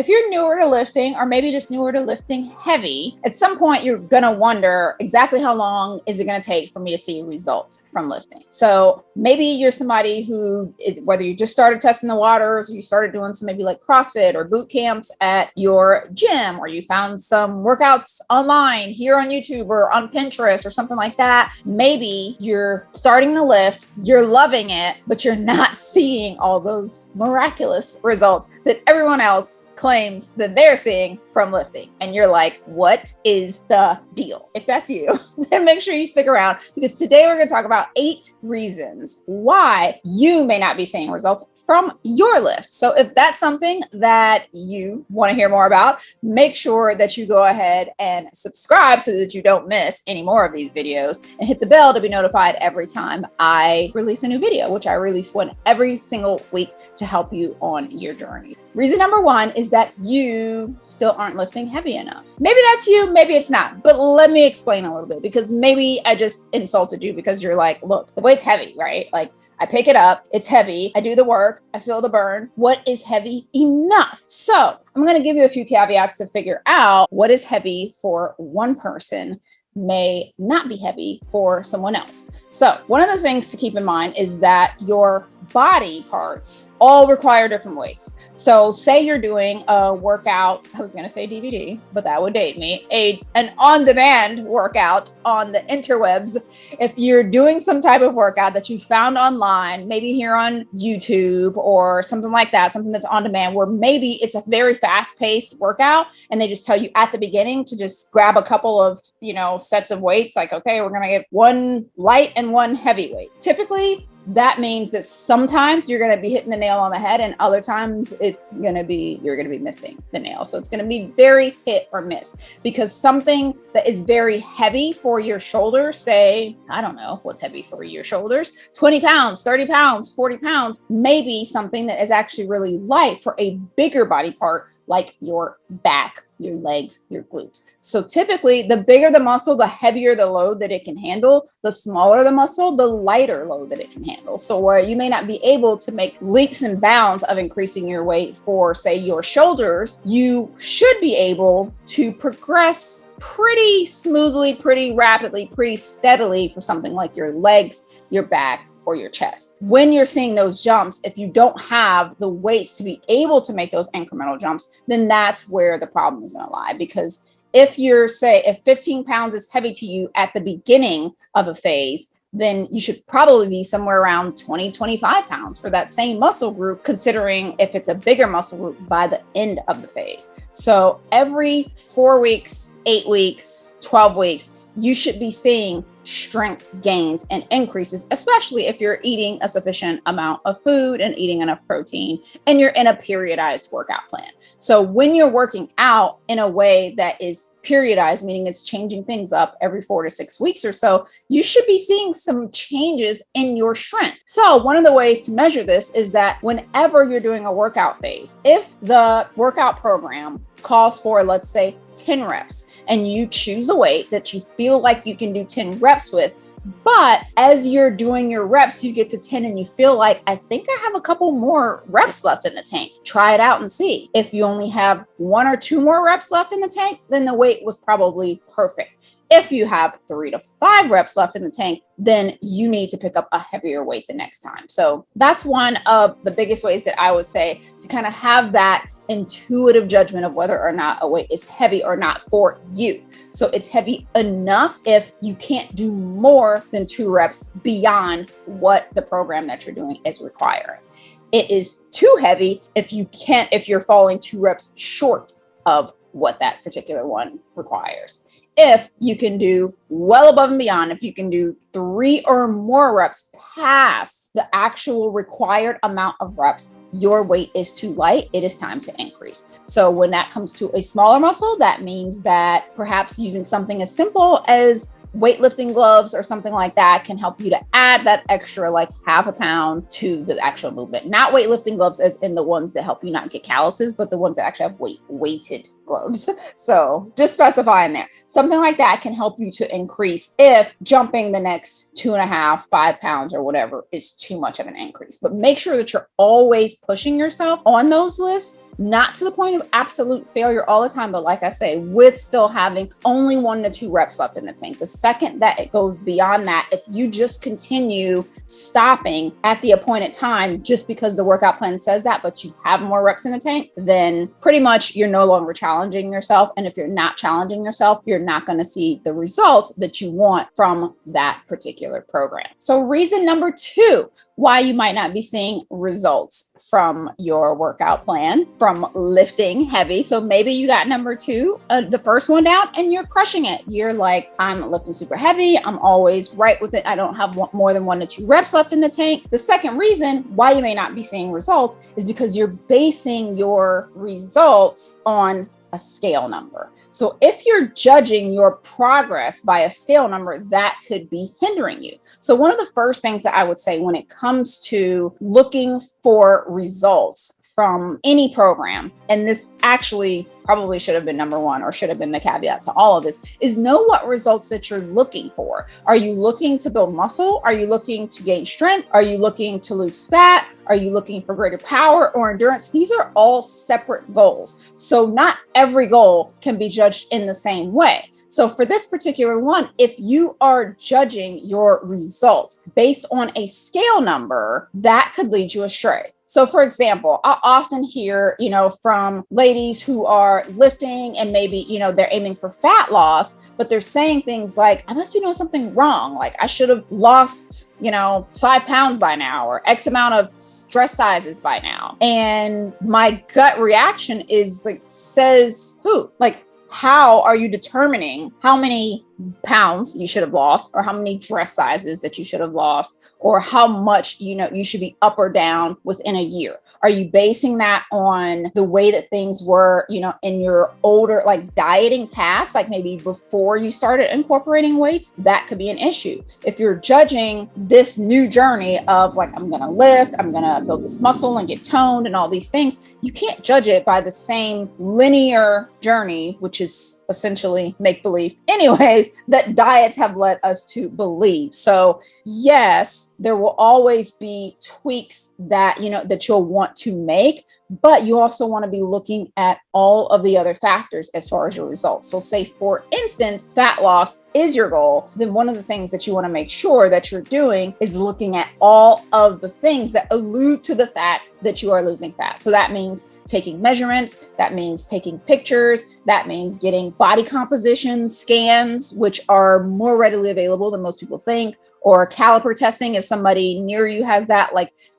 if you're newer to lifting, or maybe just newer to lifting heavy, at some point you're going to wonder exactly how long is it going to take for me to see results from lifting. So maybe you're somebody who, whether you just started testing the waters, or you started doing some maybe like CrossFit or boot camps at your gym, or you found some workouts online here on YouTube or on Pinterest or something like that. Maybe you're starting to lift, you're loving it, but you're not seeing all those miraculous results that everyone else claims that they're seeing from lifting. And you're like, what is the deal? If that's you, then make sure you stick around, because today we're going to talk about 8 reasons why you may not be seeing results from your lift. So if that's something that you want to hear more about, make sure that you go ahead and subscribe so that you don't miss any more of these videos, and hit the bell to be notified every time I release a new video, which I release one every single week to help you on your journey. Reason number 1 is that you still aren't lifting heavy enough. Maybe that's you, maybe it's not, but let me explain a little bit, because maybe I just insulted you because you're like, look, the weight's heavy, right? Like, I pick it up, it's heavy, I do the work, I feel the burn. What is heavy enough? So I'm going to give you a few caveats to figure out what is heavy for one person may not be heavy for someone else. So one of the things to keep in mind is that your body parts all require different weights. So say you're doing a workout, I was going to say DVD, but that would date me, an on-demand workout on the interwebs. If you're doing some type of workout that you found online, maybe here on YouTube or something like that, something that's on demand, where maybe it's a very fast-paced workout and they just tell you at the beginning to just grab a couple of, sets of weights, like, okay, we're going to get one light and one heavy weight. Typically, that means that sometimes you're going to be hitting the nail on the head, and other times you're going to be missing the nail. So it's going to be very hit or miss, because something that is very heavy for your shoulders, say, I don't know what's heavy for your shoulders, 20 pounds, 30 pounds, 40 pounds, maybe something that is actually really light for a bigger body part like your back, your legs, your glutes. So typically, the bigger the muscle, the heavier the load that it can handle. The smaller the muscle, the lighter load that it can handle. So where you may not be able to make leaps and bounds of increasing your weight for, say, your shoulders, you should be able to progress pretty smoothly, pretty rapidly, pretty steadily for something like your legs, your back, or your chest. When you're seeing those jumps, if you don't have the weights to be able to make those incremental jumps, then that's where the problem is going to lie. Because if 15 pounds is heavy to you at the beginning of a phase, then you should probably be somewhere around 20, 25 pounds for that same muscle group, considering if it's a bigger muscle group by the end of the phase. So every 4 weeks, 8 weeks, 12 weeks, you should be seeing strength gains and increases, especially if you're eating a sufficient amount of food and eating enough protein and you're in a periodized workout plan. So when you're working out in a way that is periodized, meaning it's changing things up every 4 to 6 weeks or so, you should be seeing some changes in your strength. So one of the ways to measure this is that whenever you're doing a workout phase, if the workout program calls for, let's say, 10 reps, and you choose a weight that you feel like you can do 10 reps with, but as you're doing your reps, you get to 10 and you feel like, I think I have a couple more reps left in the tank. Try it out and see. If you only have 1 or 2 more reps left in the tank, then the weight was probably perfect. If you have 3 to 5 reps left in the tank, then you need to pick up a heavier weight the next time. So that's one of the biggest ways that I would say to kind of have that intuitive judgment of whether or not a weight is heavy or not for you. So it's heavy enough if you can't do more than 2 reps beyond what the program that you're doing is requiring. It is too heavy if you're falling 2 reps short of what that particular one requires. If you can do well above and beyond, if you can do 3 or more reps past the actual required amount of reps, your weight is too light. It is time to increase. So when that comes to a smaller muscle, that means that perhaps using something as simple as weightlifting gloves or something like that can help you to add that extra like half a pound to the actual movement. Not weightlifting gloves as in the ones that help you not get calluses, but the ones that actually have weighted gloves. So just specify in there. Something like that can help you to increase if jumping the next 2.5, 5 pounds or whatever is too much of an increase. But make sure that you're always pushing yourself on those lists, not to the point of absolute failure all the time, but like I say, with still having only 1 to 2 reps left in the tank. The second that it goes beyond that, if you just continue stopping at the appointed time just because the workout plan says that, but you have more reps in the tank, then pretty much you're no longer challenging yourself. And if you're not challenging yourself, you're not going to see the results that you want from that particular program. So reason number 2 why you might not be seeing results from your workout plan, from lifting heavy. So maybe you got number 2, the first one down, and you're crushing it. You're like, I'm lifting super heavy. I'm always right with it. I don't have more than 1 to 2 reps left in the tank. The second reason why you may not be seeing results is because you're basing your results on a scale number. So if you're judging your progress by a scale number, that could be hindering you. So one of the first things that I would say when it comes to looking for results from any program, and this actually probably should have been number 1 or should have been the caveat to all of this, is know what results that you're looking for. Are you looking to build muscle? Are you looking to gain strength? Are you looking to lose fat? Are you looking for greater power or endurance? These are all separate goals. So not every goal can be judged in the same way. So for this particular one, if you are judging your results based on a scale number, that could lead you astray. So for example, I often hear, from ladies who are lifting and maybe, they're aiming for fat loss, but they're saying things like, I must be doing something wrong. Like I should have lost 5 pounds by now, or X amount of dress sizes by now. And my gut reaction is says who? How are you determining how many pounds you should have lost, or how many dress sizes that you should have lost, or how much, you should be up or down within a year? Are you basing that on the way that things were, in your older, dieting past, maybe before you started incorporating weights? That could be an issue. If you're judging this new journey of I'm going to lift, I'm going to build this muscle and get toned and all these things, you can't judge it by the same linear journey, which is essentially make-believe anyways, that diets have led us to believe. So yes, there will always be tweaks that, that you'll want to make, but you also want to be looking at all of the other factors as far as your results. So say, for instance, fat loss is your goal, then one of the things that you want to make sure that you're doing is looking at all of the things that allude to the fact that you are losing fat. So that means taking measurements, that means taking pictures, that means getting body composition scans, which are more readily available than most people think, or caliper testing if somebody near you has that,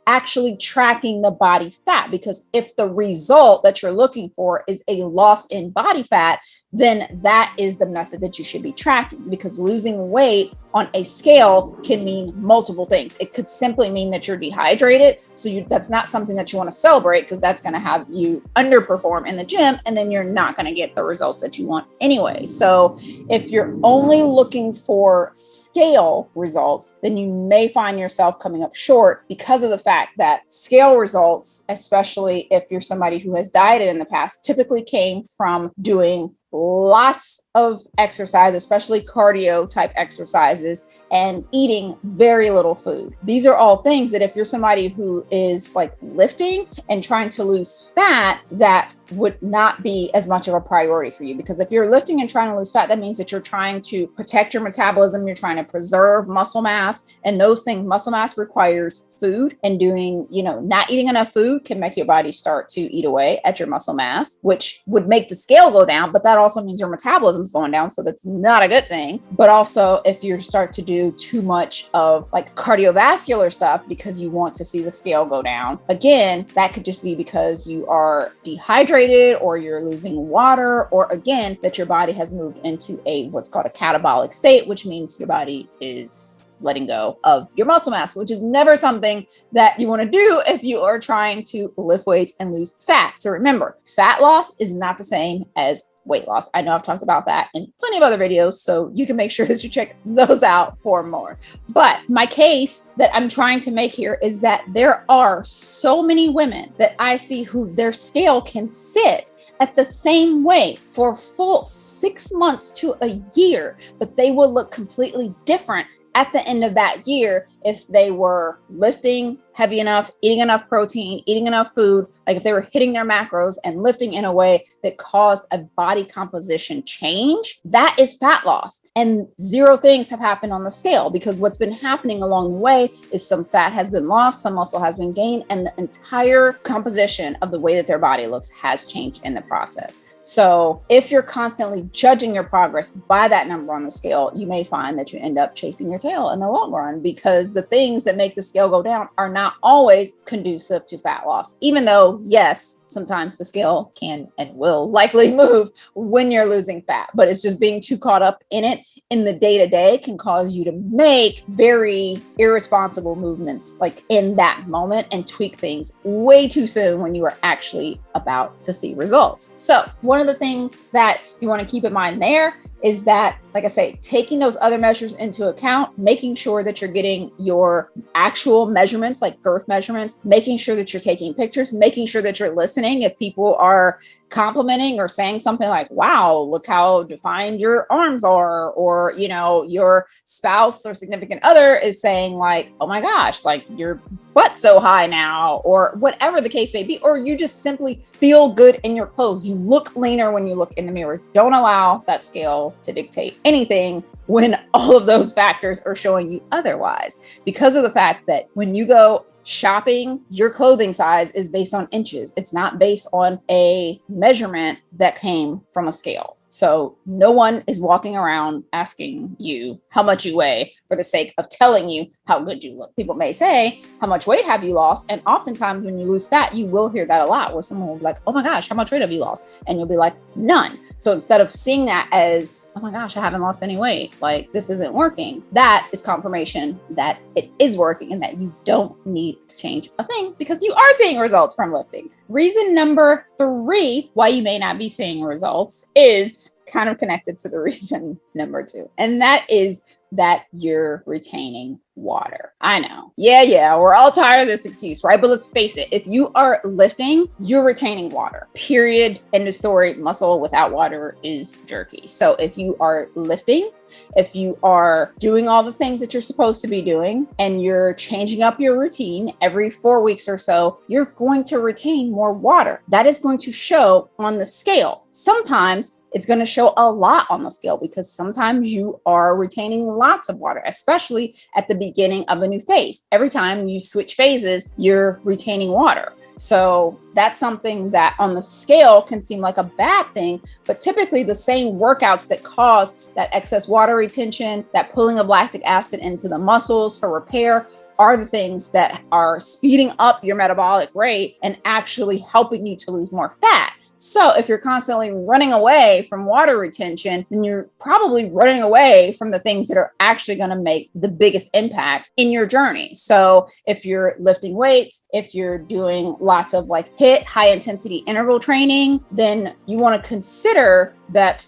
actually tracking the body fat. Because if the result that you're looking for is a loss in body fat, then that is the method that you should be tracking, because losing weight on a scale can mean multiple things. It could simply mean that you're dehydrated. So that's not something that you want to celebrate, because that's going to have you underperform in the gym, and then you're not going to get the results that you want anyway. So if you're only looking for scale results, then you may find yourself coming up short, because of the fact that scale results, especially if you're somebody who has dieted in the past, typically came from doing lots of exercise, especially cardio type exercises, and eating very little food. These are all things that if you're somebody who is lifting and trying to lose fat, that would not be as much of a priority for you. Because if you're lifting and trying to lose fat, that means that you're trying to protect your metabolism, you're trying to preserve muscle mass, and those things, muscle mass requires food, and doing, not eating enough food can make your body start to eat away at your muscle mass, which would make the scale go down, but that also means your metabolism is going down. So that's not a good thing. But also if you start to do too much of cardiovascular stuff because you want to see the scale go down, again, that could just be because you are dehydrated, or you're losing water, or again, that your body has moved into what's called a catabolic state, which means your body is letting go of your muscle mass, which is never something that you want to do if you are trying to lift weights and lose fat. So remember, fat loss is not the same as weight loss. I know I've talked about that in plenty of other videos, so you can make sure that you check those out for more. But my case that I'm trying to make here is that there are so many women that I see who their scale can sit at the same weight for a full 6 months to a year, but they will look completely different at the end of that year if they were lifting heavy enough, eating enough protein, eating enough food, like if they were hitting their macros and lifting in a way that caused a body composition change, that is fat loss. And zero things have happened on the scale, because what's been happening along the way is some fat has been lost, some muscle has been gained, and the entire composition of the way that their body looks has changed in the process. So if you're constantly judging your progress by that number on the scale, you may find that you end up chasing your tail in the long run, because the things that make the scale go down are not always conducive to fat loss, even though, yes, sometimes the scale can and will likely move when you're losing fat, but it's just being too caught up in it in the day-to-day can cause you to make very irresponsible movements like in that moment and tweak things way too soon when you are actually about to see results. So one of the things that you want to keep in mind there is that, like I say, taking those other measures into account, making sure that you're getting your actual measurements, like girth measurements, making sure that you're taking pictures, making sure that you're listening. If people are complimenting or saying something like, wow, look how defined your arms are, or, you know, your spouse or significant other is saying like, oh my gosh, like your butt's so high now, or whatever the case may be, or you just simply feel good in your clothes. You look leaner when you look in the mirror. Don't allow that scale to dictate anything when all of those factors are showing you otherwise, because of the fact that when you go shopping, your clothing size is based on inches. It's not based on a measurement that came from a scale. So no one is walking around asking you how much you weigh for the sake of telling you how good you look. People may say, how much weight have you lost? And oftentimes when you lose fat, you will hear that a lot, where someone will be like, oh my gosh, how much weight have you lost? And you'll be like, none. So instead of seeing that as, oh my gosh, I haven't lost any weight, like this isn't working, that is confirmation that it is working and that you don't need to change a thing, because you are seeing results from lifting. Reason number 3 why you may not be seeing results is kind of connected to the reason number 2. And that is that you're retaining water. I know. Yeah. We're all tired of this excuse, right? But let's face it. If you are lifting, you're retaining water. Period. End of story. Muscle without water is jerky. So if you are lifting, if you are doing all the things that you're supposed to be doing and you're changing up your routine every 4 weeks or so, you're going to retain more water. That is going to show on the scale. Sometimes it's going to show a lot on the scale, because sometimes you are retaining lots of water, especially at the beginning of a new phase. Every time you switch phases, you're retaining water. So that's something that on the scale can seem like a bad thing, but typically the same workouts that cause that excess water retention, that pulling of lactic acid into the muscles for repair, are the things that are speeding up your metabolic rate and actually helping you to lose more fat. So if you're constantly running away from water retention, then you're probably running away from the things that are actually going to make the biggest impact in your journey. So if you're lifting weights, if you're doing lots of like HIIT, high intensity interval training, then you want to consider that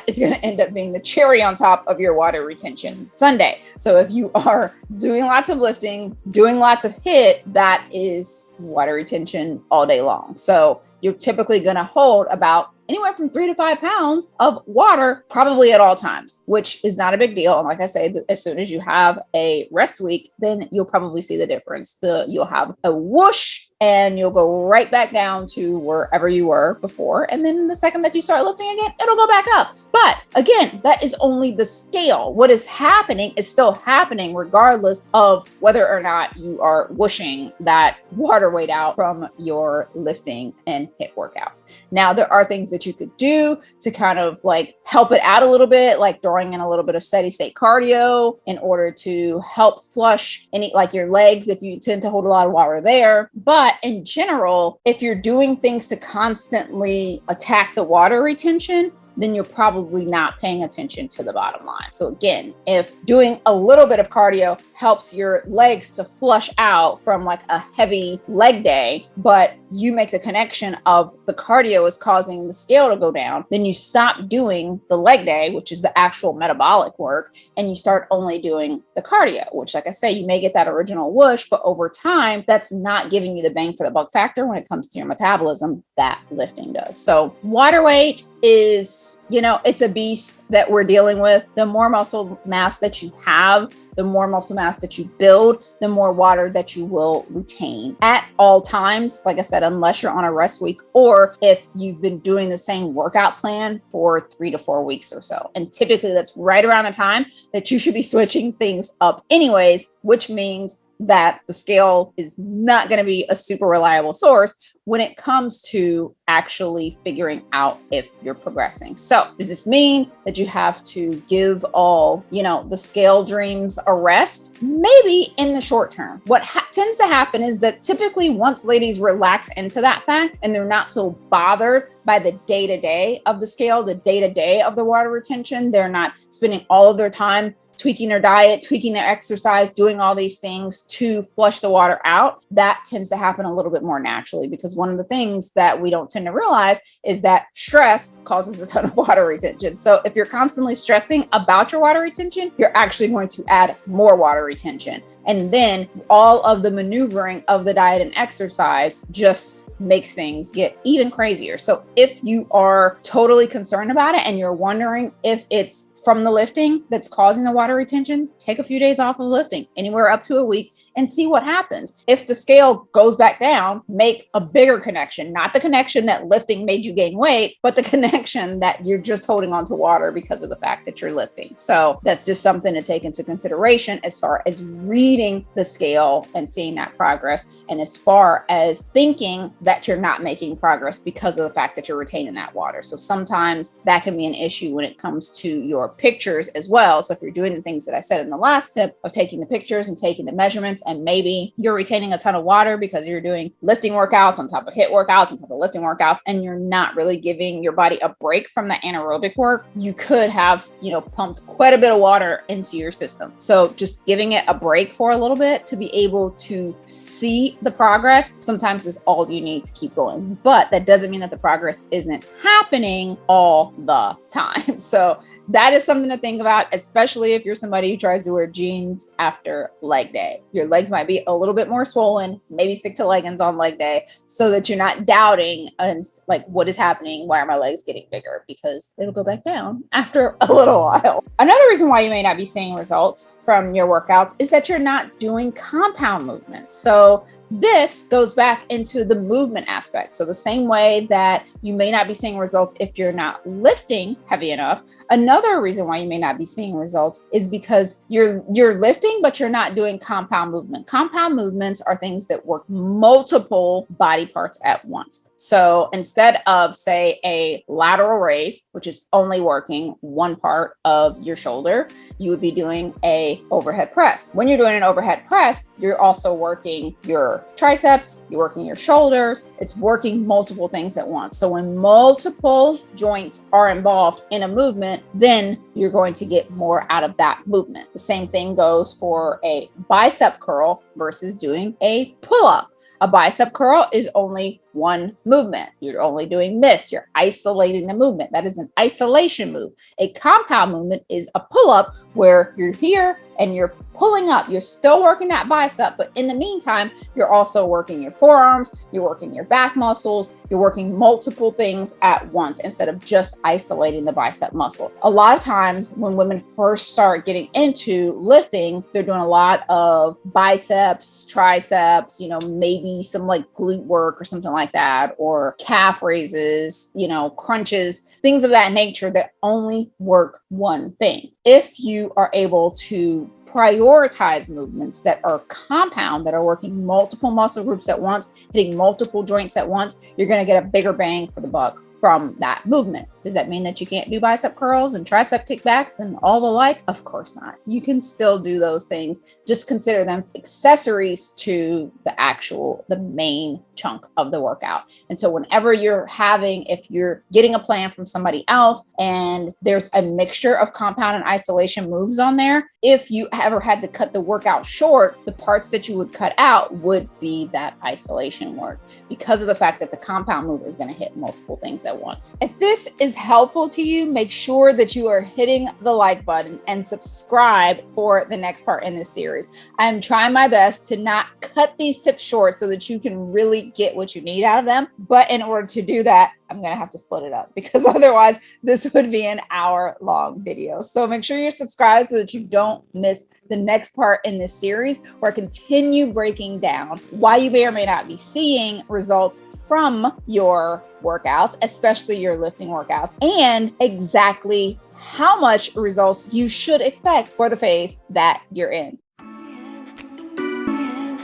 is going to end up being the cherry on top of your water retention sundae. So if you are doing lots of lifting, doing lots of HIIT, that is water retention all day long. So you're typically going to hold about anywhere from 3 to 5 pounds of water, probably at all times, which is not a big deal. And like I say, as soon as you have a rest week, then you'll probably see the difference. You'll have a whoosh and you'll go right back down to wherever you were before. And then the second that you start lifting again, it'll go back up. But again, that is only the scale. What is happening is still happening regardless of whether or not you are whooshing that water weight out from your lifting and HIIT workouts. Now, there are things that you could do to kind of like help it out a little bit, like throwing in a little bit of steady state cardio in order to help flush any, like your legs, if you tend to hold a lot of water there. But in general, if you're doing things to constantly attack the water retention, then you're probably not paying attention to the bottom line. So again, if doing a little bit of cardio helps your legs to flush out from like a heavy leg day, but you make the connection of the cardio is causing the scale to go down, then you stop doing the leg day, which is the actual metabolic work, and you start only doing the cardio, which, like I say, you may get that original whoosh, but over time, that's not giving you the bang for the buck factor when it comes to your metabolism that lifting does. So water weight, is, it's a beast that we're dealing with. The more muscle mass that you have, the more muscle mass that you build, the more water that you will retain at all times. Like I said, unless you're on a rest week, or if you've been doing the same workout plan for 3 to 4 weeks or so. And typically that's right around the time that you should be switching things up anyways, which means that the scale is not going to be a super reliable source when it comes to actually figuring out if you're progressing. So does this mean that you have to give all, the scale dreams a rest? Maybe in the short term. What tends to happen is that typically once ladies relax into that fact and they're not so bothered by the day-to-day of the scale, the day-to-day of the water retention, they're not spending all of their time tweaking their diet, tweaking their exercise, doing all these things to flush the water out. That tends to happen a little bit more naturally, because one of the things that we don't tend to realize is that stress causes a ton of water retention. So if you're constantly stressing about your water retention, you're actually going to add more water retention. And then all of the maneuvering of the diet and exercise just makes things get even crazier. So if you are totally concerned about it and you're wondering if it's from the lifting that's causing the water retention, take a few days off of lifting, anywhere up to a week, and see what happens. If the scale goes back down, make a bigger connection, not the connection that lifting made you gain weight, but the connection that you're just holding on to water because of the fact that you're lifting. So that's just something to take into consideration as far as reading the scale and seeing that progress, and as far as thinking that you're not making progress because of the fact that you're retaining that water. So sometimes that can be an issue when it comes to your pictures as well. So if you're doing the things that I said in the last tip of taking the pictures and taking the measurements, and maybe you're retaining a ton of water because you're doing lifting workouts on top of HIIT workouts on top of lifting workouts, and you're not really giving your body a break from the anaerobic work, you could have, pumped quite a bit of water into your system. So just giving it a break for a little bit to be able to see the progress sometimes is all you need to keep going. But that doesn't mean that the progress isn't happening all the time. So that is something to think about, especially if you're somebody who tries to wear jeans after leg day. Your legs might be a little bit more swollen. Maybe stick to leggings on leg day so that you're not doubting and like, what is happening? Why are my legs getting bigger? Because it'll go back down after a little while. Another reason why you may not be seeing results from your workouts is that you're not doing compound movements. So this goes back into the movement aspect. So the same way that you may not be seeing results if you're not lifting heavy enough, another reason why you may not be seeing results is because you're lifting, but you're not doing compound movement. Compound movements are things that work multiple body parts at once. So instead of, say, a lateral raise, which is only working one part of your shoulder, you would be doing a overhead press. When you're doing an overhead press, you're also working your triceps, you're working your shoulders. It's working multiple things at once. So when multiple joints are involved in a movement, then you're going to get more out of that movement. The same thing goes for a bicep curl versus doing a pull-up. A bicep curl is only one movement. You're only doing this. You're isolating the movement. That is an isolation move. A compound movement is a pull-up where you're here and you're pulling up. You're still working that bicep, but in the meantime, you're also working your forearms, you're working your back muscles, you're working multiple things at once instead of just isolating the bicep muscle. A lot of times when women first start getting into lifting, they're doing a lot of biceps, triceps, maybe some like glute work or something like that, or calf raises, crunches, things of that nature that only work one thing. If you are able to prioritize movements that are compound, that are working multiple muscle groups at once, hitting multiple joints at once, you're going to get a bigger bang for the buck from that movement. Does that mean that you can't do bicep curls and tricep kickbacks and all the like? Of course not. You can still do those things. Just consider them accessories to the main chunk of the workout. And so whenever if you're getting a plan from somebody else and there's a mixture of compound and isolation moves on there, if you ever had to cut the workout short, the parts that you would cut out would be that isolation work because of the fact that the compound move is going to hit multiple things at once. If this is helpful to you, make sure that you are hitting the like button and subscribe for the next part in this series. I'm trying my best to not cut these tips short so that you can really get what you need out of them. But in order to do that, I'm going to have to split it up because otherwise this would be an hour-long video. So make sure you're subscribed so that you don't miss the next part in this series, where I continue breaking down why you may or may not be seeing results from your workouts, especially your lifting workouts, and exactly how much results you should expect for the phase that you're in.